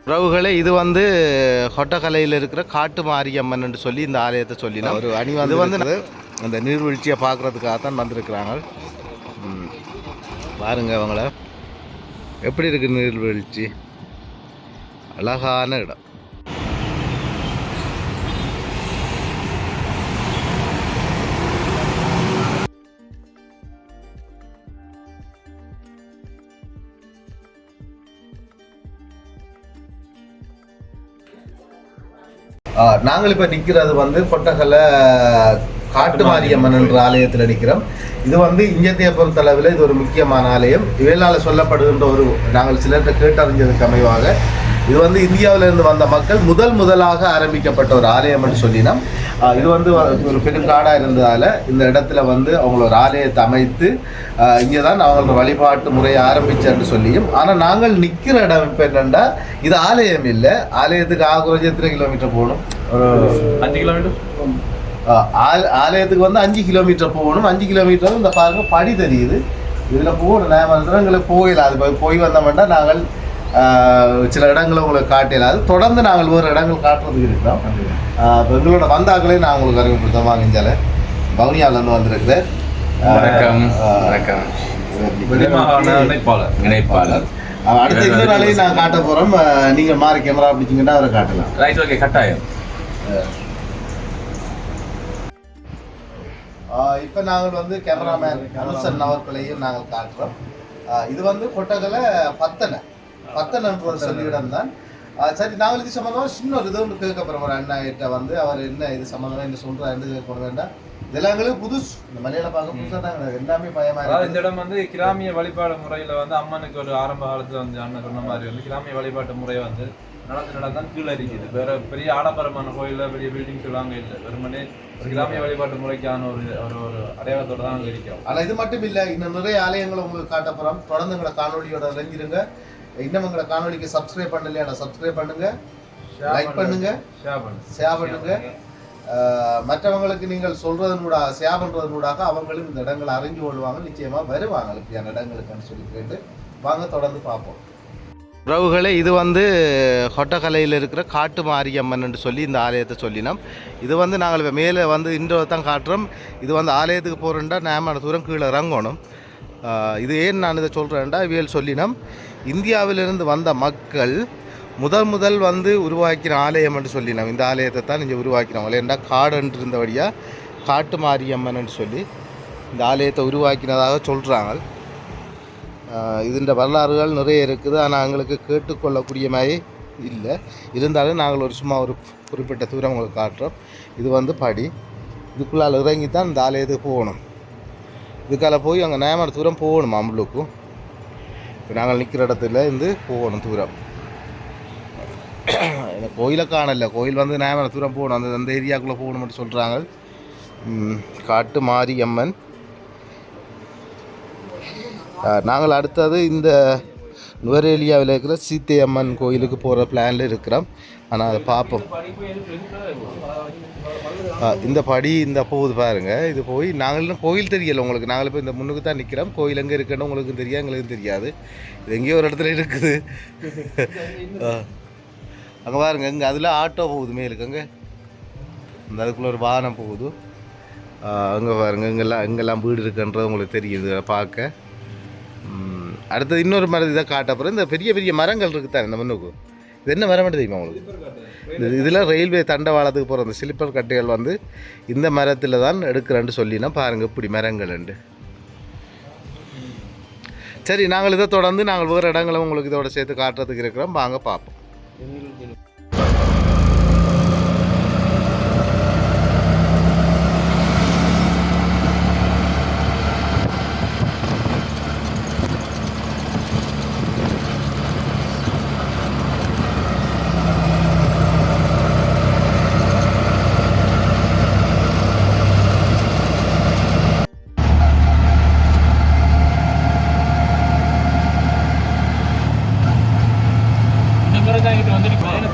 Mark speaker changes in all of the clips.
Speaker 1: உறவுகளே, இது வந்து கொட்டக்கலையில் இருக்கிற காட்டு மாரியம்மன் என்று சொல்லி இந்த ஆலயத்தை சொல்லினா ஒரு அணி வந்து அந்த நீர்வீழ்ச்சியை பார்க்குறதுக்காக தான் வந்திருக்கிறாங்க. பாருங்க அவங்கள எப்படி இருக்கு நீர்வீழ்ச்சி, அழகான இடம். நாங்கள் இப்போ நிற்கிறது வந்து கொட்டகலை காட்டு மாரியம்மன் என்ற ஆலயத்தில் நிற்கிறோம். இது வந்து இந்தியத்தை பொறுத்தளவில் இது ஒரு முக்கியமான ஆலயம். இவையால் சொல்லப்படுகின்ற ஒரு நாங்கள் சிலர்கிட்ட கேட்டறிஞ்சதுக்கு அமைவாக இது வந்து இந்தியாவிலிருந்து வந்த மக்கள் முதலாக ஆரம்பிக்கப்பட்ட ஒரு ஆலயம் என்று சொல்லினோம். இது வந்து ஒரு பெருங்காடாக இருந்ததால் இந்த இடத்துல வந்து அவங்கள ஒரு ஆலயத்தை அமைத்து இங்கே தான் அவங்களோட வழிபாட்டு முறையை ஆரம்பித்தான்னு சொல்லியும். ஆனால் நாங்கள் நிற்கிற இடம் இப்போ என்னென்னா இது ஆலயம் இல்லை. ஆலயத்துக்கு ஆகுறது எத்தனை கிலோமீட்டர் போகணும்? ஒரு 5 கிலோமீட்டர். ஆலயத்துக்கு வந்து 5 கிலோமீட்டர் போகணும். 5 கிலோமீட்டர் இந்த பாருங்க படி தெரியுது. இதில் போகணும். நான் எங்களுக்கு போகல. அது போய் வந்தோம்னா நாங்கள் சில இடங்களை உங்களுக்கு காட்டலாது. தொடர்ந்து நாங்கள் ஒரு இடங்கள் காட்டுறதுக்கு இருக்கிறோம். எங்களோட வந்தாக்களே நான் உங்களுக்கு அறிமுகப்படுத்தோம். வாங்கிஞ்சால பவுனியாவிலேருந்து வந்திருக்கிறேன்.
Speaker 2: வணக்கம். வணக்கம். இணைப்பாளர்.
Speaker 1: அடுத்த இன்னொரு நாளையும் நான் காட்ட போகிறோம். நீங்கள் மாறி கேமரா பிடிச்சிங்கன்னா அவரை காட்டலாம்.
Speaker 2: ரைட், ஓகே, கட்டாயம்.
Speaker 1: இப்போ நாங்கள் வந்து கேமராமேன் அனுசன் அவர்களையும் நாங்கள் காட்டுறோம். இது வந்து கொட்டகலை பத்தனன்ற ஒரு சொல்லியிடம் தான். சரி, நாங்கள் இது சம்மந்தமாக சின்ன ஒரு இது ஒன்று கேட்க போகிறோம். ஒரு அண்ணாகிட்ட வந்து அவர் என்ன இது சம்மந்தமாக என்ன சொல்கிறார் என்று கேட்க வேண்டாம். இதெல்லாம் எங்களுக்கு புதுசு. இந்த மலையில பார்க்க புதுசாக தான் எல்லாமே பயமாக.
Speaker 3: இந்த இடம் வந்து கிராமிய வழிபாடு முறையில் வந்து அம்மனுக்கு ஒரு ஆரம்ப காலத்தில் வந்து அண்ணன் சொன்ன மாதிரி வந்து கிராமிய வழிபாட்டு முறை வந்து நடந்தான் கீழே இருக்குது. வேற பெரிய ஆடம்பரமான கோயிலில் பெரிய பில்டிங் சொல்லுவாங்க இல்லை. வெறுமனே ஒரு கிராமிய வழிபாட்டு முறைக்கான ஒரு அடையாளத்தோட தான் அங்கே இருக்கிறோம்.
Speaker 1: ஆனால் இது மட்டும் இல்லை, இன்னும் நிறைய ஆலயங்களை உங்களுக்கு காட்ட போகிறோம். தொடர்ந்து எங்களை காணொலியோட இறங்கிருங்க. இன்னும் எங்களை காணொலிக்கு சப்ஸ்கிரைப் பண்ணலையா? சப்ஸ்கிரைப் பண்ணுங்க, லைக் பண்ணுங்க, ஷேர் பண்ணுங்க. மற்றவங்களுக்கு நீங்கள் சொல்றதனூட ஷேர் பண்றதனூடாக அவங்களும் இந்த இடங்களை அறிஞ்சு கொள்வாங்க. நிச்சயமா வருவாங்க இப்படியான இடங்களுக்குன்னு சொல்லி கேட்டு வாங்க தொடர்ந்து பார்ப்போம். உறவுகளே, இது வந்து கொட்டக்கலையில் இருக்கிற காட்டு மாரியம்மன் என்று சொல்லி இந்த ஆலயத்தை சொல்லினோம். இது வந்து நாங்கள் இப்போ மேலே வந்து இன்றோ தான் காட்டுறோம். இது வந்து ஆலயத்துக்கு போகிறோம்டா நேமான தூரம் கீழே இறங்கணும். இது ஏன் நான் இதை சொல்கிறேன்டா, இவியல் சொல்லினோம் இந்தியாவிலிருந்து வந்த மக்கள் முதல் வந்து உருவாக்கின ஆலயம் என்று சொல்லினோம். இந்த ஆலயத்தை தான் இங்கே உருவாக்கினவங்க. ஏன்டா காடுன்று இருந்தபடியாக காட்டு மாரியம்மன் சொல்லி இந்த ஆலயத்தை உருவாக்கினதாக சொல்கிறாங்க. இதுன்ற வரலாறுகள் நிறைய இருக்குது. ஆனால் எங்களுக்கு கேட்டுக்கொள்ளக்கூடிய மாதிரி இல்லை. இருந்தாலும் நாங்கள் சும்மா ஒரு குறிப்பிட்ட தூரம் உங்களுக்கு காட்டுறோம். இது வந்து படி. இதுக்குள்ளால் இறங்கி தான் இந்த ஆலயத்துக்கு போகணும். இதுக்கால போய் அங்கே நேமர தூரம் போகணும். அம்பளுக்கும் இப்போ நாங்கள் நிற்கிற இடத்துல இருந்து போகணும் தூரம். எனக்கு கோயிலை காணல. கோயில் வந்து நேமர தூரம் போகணும். அந்த ஏரியாக்குள்ளே போகணும்னு சொல்கிறாங்க. காட்டு மாரியம்மன். நாங்கள் அடுத்தது இந்த நுவரேலியாவில் இருக்கிற சீத்தையம்மன் கோயிலுக்கு போகிற பிளானில் இருக்கிறோம். ஆனால் அதை பார்ப்போம். இந்த படி இந்த போகுது பாருங்கள். இது போய் நாங்களும் கோயில் தெரியலை உங்களுக்கு. நாங்கள் இப்போ இந்த முன்னுக்கு தான் நிற்கிறோம். கோயில் எங்கே இருக்குன்னு உங்களுக்கு தெரியாது, எங்களுக்கு தெரியாது. இது எங்கேயோ ஒரு இடத்துல இருக்குது. அங்கே பாருங்க, இங்கே அதில் ஆட்டோ போகுது மேலுக்கு. அங்கே இந்த அதுக்குள்ளே ஒரு வாகனம் போகுது. அங்கே பாருங்க, எங்கெல்லாம் வீடு இருக்குன்றது உங்களுக்கு தெரியுது பார்க்க. அடுத்தது இன்னொரு மரம் இதை காட்டப்புறம் இந்த பெரிய மரங்கள் இருக்குதான் இந்த மண்ணுக்கு. இது என்ன மரம் தெரியுமா உங்களுக்கு? இதில் ரயில்வே தண்டவாளத்துக்கு போகிற அந்த ஸ்லிப்பர் கட்டைகள் வந்து இந்த மரத்தில் தான் எடுக்கிறேன்னு சொல்லினா பாருங்கள் இப்படி மரங்கள் உண்டு. சரி, நாங்கள் இதை தொடர்ந்து நாங்கள் வேறு இடங்களை உங்களுக்கு இதோட சேர்த்து காட்டுறதுக்கு இருக்கிறோம். வாங்க பார்ப்போம்.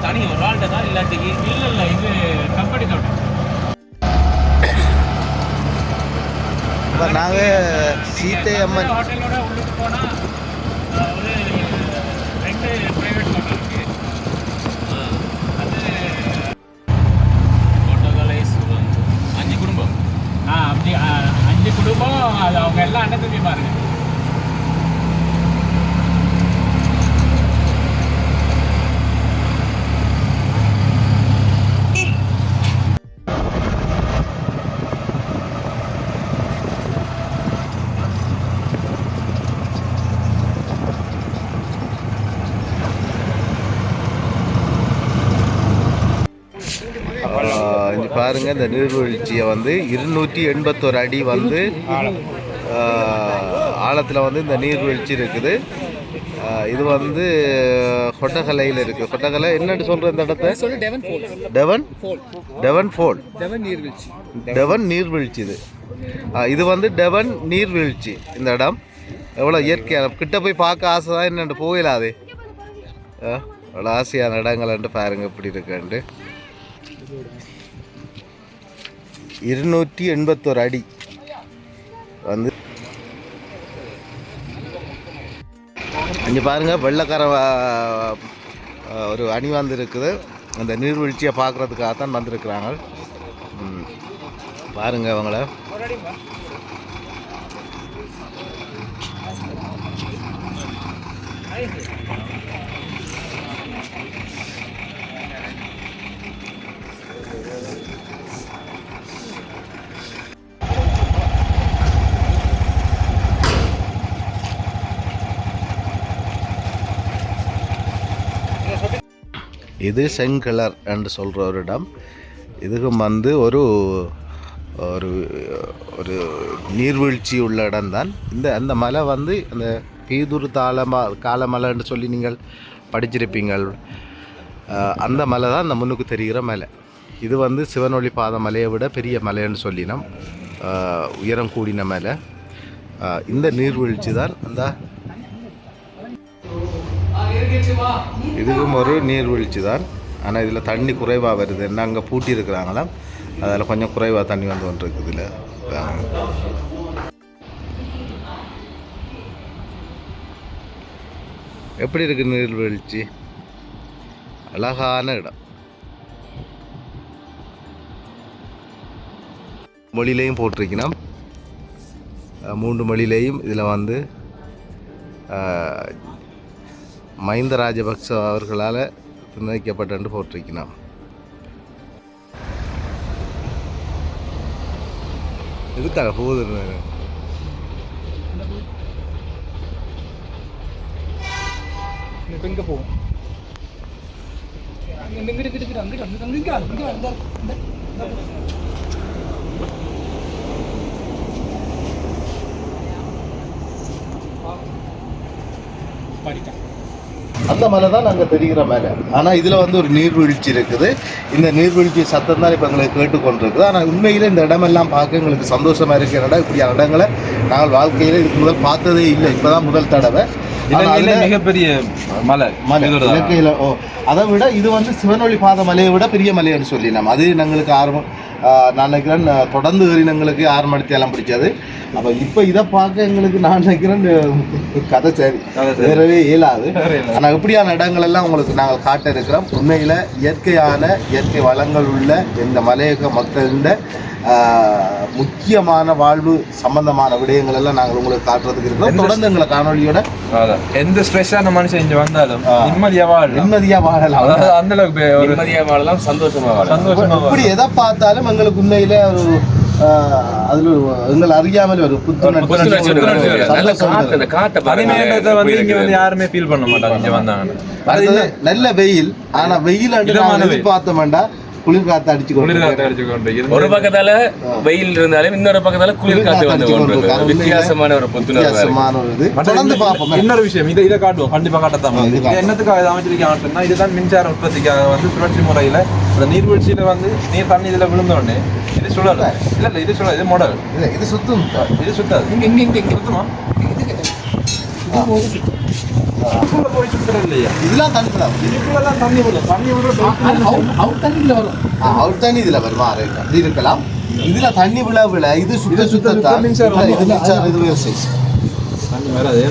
Speaker 3: தனி ஒரு ஆள்கிட்ட தான் இல்லாட்டிக்கு இல்லை இது கம்பெனி தோட்டம்.
Speaker 1: நாங்கள் சீத்தையம்மன்
Speaker 3: ஹோட்டலோட உள்ளுக்கு போனால் ஒரு 2 பிரைவேட் ஹோட்டல் இருக்குது.
Speaker 1: பாருங்க இந்த நீர்வீழ்ச்சியை வந்து 281 அடி வந்து ஆழத்தில் வந்து இந்த நீர்வீழ்ச்சி இருக்குது. இது வந்து கொட்டகலையில் இருக்குது. கொட்டகலை என்னன்னு சொல்கிற இந்த இடத்த டெவன் நீர்வீழ்ச்சி. இது வந்து டெவன் நீர்வீழ்ச்சி. இந்த இடம் எவ்வளோ இயற்கையான கிட்ட போய் பார்க்க ஆசை தான். என்னென்று போயிடாது அவ்வளோ ஆசையான இடங்கள்ன்ட்டு பாருங்க எப்படி இருக்குன்ட்டு. 281 அடி வந்து இங்கே பாருங்கள் வெள்ளைக்கார ஒரு அணி வந்து இருக்குது. அந்த நீர்வீழ்ச்சியை பார்க்குறதுக்காக தான் வந்திருக்கிறாங்க. பாருங்கள் அவங்கள. இது செங்கிளர் என்று சொல்கிற ஒரு இடம். இதுக்கும் வந்து ஒரு ஒரு ஒரு நீர்வீழ்ச்சி உள்ள இடம்தான். அந்த மலை வந்து அந்த பீதுரு காலமலைன்னு சொல்லி நீங்கள் படிச்சிருப்பீங்கள். அந்த மலை தான் அந்த முன்னுக்கு தெரிகிற மலை. இது வந்து சிவனொளி பாத மலையை விட பெரிய மலைன்னு சொல்லினோம். உயரம் கூடின மலை. இந்த நீர்வீழ்ச்சி தான் அந்த இதுவும் ஒரு நீர்வீழ்ச்சி தான். ஆனால் இதில் தண்ணி குறைவாக வருது. என்ன அங்கே பூட்டி இருக்கிறாங்களாம், அதில் கொஞ்சம் குறைவாக தண்ணி வந்து கொண்டிருக்கு. இதில் எப்படி இருக்கு நீர்வீழ்ச்சி? அழகான இடம். மொழியிலையும் போட்டிருக்கணும். 3 மொழியிலையும் இதில் வந்து மஹிந்த ராஜபக்ச அவர்களால் நிர்ணயிக்கப்பட்டு போட்டிருக்கணும். எதுக்காக போகுது?
Speaker 4: எங்கே போவோம்?
Speaker 1: அந்த மலை தான் அங்கே தெரிகிற மலை. ஆனால் இதில் வந்து ஒரு நீர்வீழ்ச்சி இருக்குது. இந்த நீர்வீழ்ச்சி சத்தம் தான் இப்போ எங்களுக்கு கேட்டுக்கொண்டிருக்குது. ஆனால் உண்மையில் இந்த இடமெல்லாம் பார்க்க எங்களுக்கு சந்தோஷமாக இருக்கிற இடம். இப்படியான இடங்களை நாங்கள் வாழ்க்கையில் இதுக்கு முதல் பார்த்ததே இல்லை. இப்போ தான் முதல் தடவை.
Speaker 3: மிகப்பெரிய மலை
Speaker 1: இலக்கையில். அதை விட இது வந்து சிவனொளி பாத மலையை விட பெரிய மலைன்னு சொல்லி நம்ம அது எங்களுக்கு ஆர்வம். நான் நினைக்கிறேன் தொடர்ந்து ஏறினங்களுக்கு 6 மணி தேலம் பிடிச்சது. அப்போ இப்போ இதை பார்க்க எங்களுக்கு நான் நினைக்கிறேன் கதை சரி வேறவே இயலாது. ஆனால் இப்படியான இடங்கள் எல்லாம் உங்களுக்கு நாங்கள் காட்ட இருக்கிறோம். உண்மையில் இயற்கை வளங்கள் உள்ள இந்த மலையக மக்களின் முக்கியமான வாழ்வு சம்பந்தமான விடயங்கள் எல்லாம் நாங்கள் உங்களுக்கு காட்டுறதுக்கு இருக்கிறோம். தொடர்ந்து எங்களை காணொலியோட
Speaker 3: எந்த ஸ்ட்ரெஸ்ஸான மனுஷன் இங்கே வந்தாலும் நிம்மதியா வாழலாம். அந்த அளவுக்கு
Speaker 2: நிம்மதியா வாழலாம், சந்தோஷமா வாழலாம்.
Speaker 1: இப்படி எதை பார்த்தாலும் எங்களுக்கு உண்மையில ஒரு அதுல எங்களை அறியாமல் ஒரு
Speaker 3: யாருமே ஃபீல் பண்ண மாட்டாங்க இங்க வந்தாங்க.
Speaker 1: நல்ல வெயில். ஆனா வெயில் எதிர்பார்த்தோம்டா குளிர் காத்து அடிச்சு
Speaker 2: ஒரு பக்கத்தால வெயில் இருந்தாலும் இன்னொரு பக்கத்தால குளிர் காத்து வந்து வித்தியாசமான ஒரு
Speaker 1: புத்துணர்வு. தொடர்ந்து பார்ப்போம்.
Speaker 3: இன்னொரு விஷயம் இதை காட்டுவோம், கண்டிப்பா காட்டத்தான். என்னத்துக்காக இதை அமைச்சிருக்காங்கன்னா இதுதான் மின்சார உற்பத்திக்காக வந்து சுழற்சி முறையில அந்த நீர்வீழ்ச்சியில வந்து நீர் தண்ணி இதுல விழுந்தோடனே இது சுழல் இல்ல இது சுழல், இது மாடல்,
Speaker 1: இது சுத்தம்,
Speaker 3: இது சுத்தாது. இங்க சுத்தமா போய் சுத்துறது இல்லையா?
Speaker 1: இதெல்லாம் தண்ணி தான்.
Speaker 3: இதுக்குள்ளெல்லாம் தண்ணி விடும். தண்ணி
Speaker 1: அவுட் தண்ணி இதுல வருமா அப்படி இருக்கலாம். இதுல தண்ணி விழ இது சுத்தத்தான் இது வேறு சைஸ்
Speaker 3: தண்ணி வேற. அதே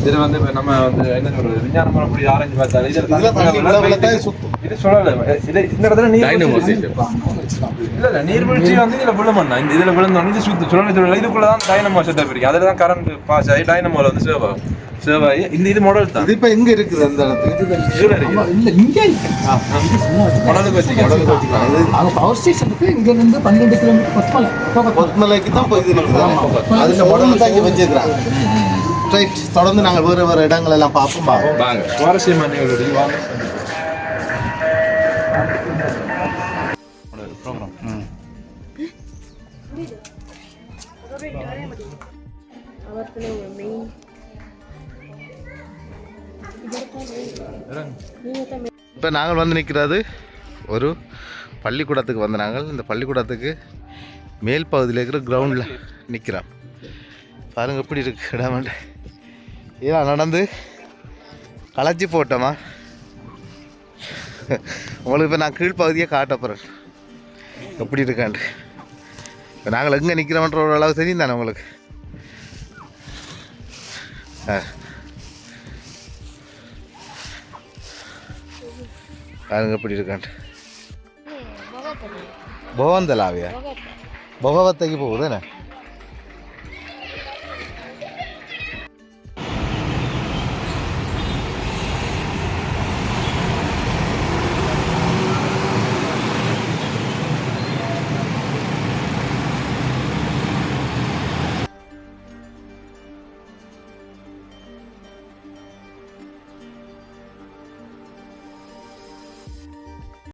Speaker 3: இதுல வந்து நம்ம வந்து என்ன சொல்றது விஞ்ஞானம் அப்படி ஆராய்ச்சி பார்த்தாலும் இது சொல்லல. இது இந்த இடத்துல இல்ல நீர்வீழ்ச்சி வந்து இதுல விழுமண்ணா. இந்த இதுல விழுந்தோன்னு இது சுத்து சுழல இதுக்குள்ளதான் டைனமோ செட்டப் இருக்கு. அதுல தான் கரண்ட் பாஸ் ஆகி டைனமோல வந்து சேவாகி இந்த இது மாடல் தான்.
Speaker 1: இது இப்ப எங்க இருக்குது? அந்த இடத்துல
Speaker 4: இல்ல இங்க இருக்கு.
Speaker 3: மாடலுக்கு வச்சுக்கலாம்.
Speaker 4: பவர் ஸ்டேஷனுக்கு இங்க இருந்து 12 கிலோமீட்டர்
Speaker 1: கொத்மலைக்கு தான் போய் இருக்குது. அதுல மாடல் தான் இங்க வச்சிருக்காங்க. ரைட், தொடர்ந்து நாங்கள் வேறு இடங்கள் எல்லாம் பார்ப்போம்.
Speaker 3: வாங்க சுவாரஸ்யமான
Speaker 1: இப்போ நாங்கள் வந்து நிற்கிறது ஒரு பள்ளிக்கூடத்துக்கு வந்து நாங்கள் இந்த பள்ளிக்கூடத்துக்கு மேல் பகுதியில் இருக்கிற கிரவுண்டில் நிற்கிறோம். பாருங்க எப்படி இருக்கு இடமாண்ட ஏன் நடந்து களைச்சி போட்டோமா. உங்களுக்கு இப்போ நான் கீழ்ப்பகுதியை காட்ட போகிறேன் எப்படி இருக்காண்டு. இப்போ நாங்கள் எங்கே நிற்கிறோன்ற ஒரு அளவு தெரியும் தானே உங்களுக்கு. பாருங்க எப்படி இருக்காண்டு. பவந்தலாவியா பகவத்தைக்கு போகுது என்ன